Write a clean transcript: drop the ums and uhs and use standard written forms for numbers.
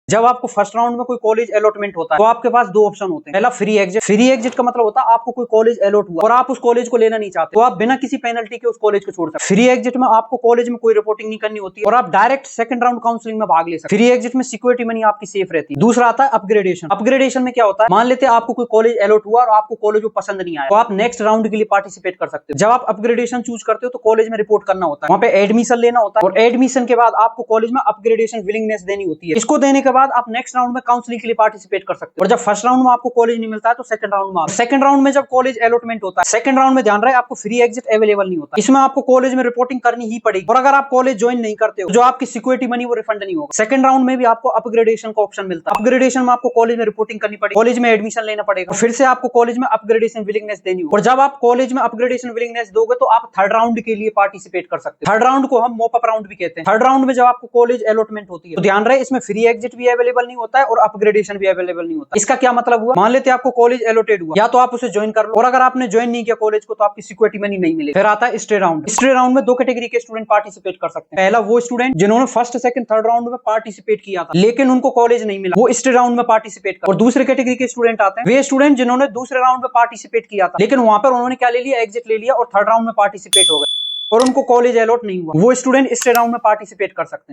जब आपको first round में कोई कॉलेज अलॉटमेंट होता है तो आपके पास दो ऑप्शन होते हैं। पहला फ्री एग्जिट। फ्री एग्जिट का मतलब होता है आपको कोई कॉलेज अलॉट हुआ और आप उस कॉलेज को लेना नहीं चाहते तो आप बिना किसी पेनल्टी के उस कॉलेज को छोड़ सकते। फ्री एग्जिट में आपको कॉलेज में कोई रिपोर्टिंग नहीं करनी होती और आप डायरेक्ट सेकंड राउंड काउंसलिंग में भाग ले सकते। फ्री एग्जिट में सिक्योरिटी मनी आपकी सेफ रहती है। दूसरा आता है अपग्रेडेशन। अपग्रेडेशन में क्या होता है, मान लेते हैं आपको कोई कॉलेज अलॉट हुआ और आपको कॉलेज वो पसंद नहीं आया तो आप नेक्स्ट राउंड के लिए पार्टिसिपेट कर सकते हो। जब आप अपग्रेडेशन चूज करते हो तो कॉलेज में रिपोर्ट करना होता है, वहां पे एडमिशन लेना होता है और एडमिशन के बाद आपको कॉलेज में अपग्रेडेशन विलिंगनेस देनी होती है। इसको देने के बाद आप नेक्स्ट राउंड में काउंसलिंग के लिए पार्टिसिपेट कर सकते हो। और जब फर्स्ट राउंड में आपको कॉलेज नहीं मिलता है तो सेकंड राउंड में जब कॉलेज अलॉटमेंट होता है, सेकंड राउंड में ध्यान रहे आपको फ्री एग्जिट अवेलेबल नहीं होता। इसमें आपको कॉलेज में रिपोर्टिंग करनी ही पड़ेगी और अगर आप कॉलेज ज्वाइन नहीं करते हो जो आपकी सिक्योरिटी मनी वो रिफंड नहीं होगा। सेकंड राउंड में भी आपको अपग्रेडेशन का ऑप्शन मिलता है। अपग्रेडेशन में आपको कॉलेज में रिपोर्टिंग करनी पड़ेगी, कॉलेज में एडमिशन लेना पड़ेगा, फिर से आपको कॉलेज में अपग्रेडेशन विलिंगनेस देनी होगी। और जब आप कॉलेज में अपग्रेडेशन विलिंगनेस दोगे तो आप थर्ड राउंड के लिए पार्टिसिपेट कर सकते हो। थर्ड राउंड को हम मॉप अप राउंड भी कहते हैं। थर्ड राउंड में जब आपको कॉलेज अलॉटमेंट होती है तो ध्यान रहे इसमें फ्री एग्जिट भी अवेलेबल नहीं होता है और अपग्रेडेशन भी अवेलेबल नहीं होता। इसका क्या मतलब हुआ, मान लेते आपको कॉलेज अलॉटेड हुआ, या तो आप उसे ज्वाइन कर लो और अगर आपने ज्वाइन नहीं किया कॉलेज को तो आपकी सिक्योरिटी मनी नहीं मिलेगी। फिर आता है स्टे राउंड। स्टे राउंड में दो कैटेगरी के स्टूडेंट पार्टिसिपेट कर सकते हैं। पहला वो स्टूडेंट जिन्होंने फर्स्ट सेकंड थर्ड राउंड में पार्टिसिपेट किया था लेकिन उनको कॉलेज नहीं मिला, वो स्टे राउंड में पार्टिसिपेट कर। और दूसरे कैटेगरी के स्टूडेंट आते हैं वे स्टूडेंट जिन्होंने दूसरे राउंड में पार्टिसिपेट किया था लेकिन वहां पर उन्होंने क्या ले लिया, एग्जिट ले लिया और थर्ड राउंड में पार्टिसिपेट हो गए और उनको कॉलेज अलॉट नहीं हुआ। वो स्टूडेंट स्टे राउंड में पार्टिसिपेट कर सकते हैं।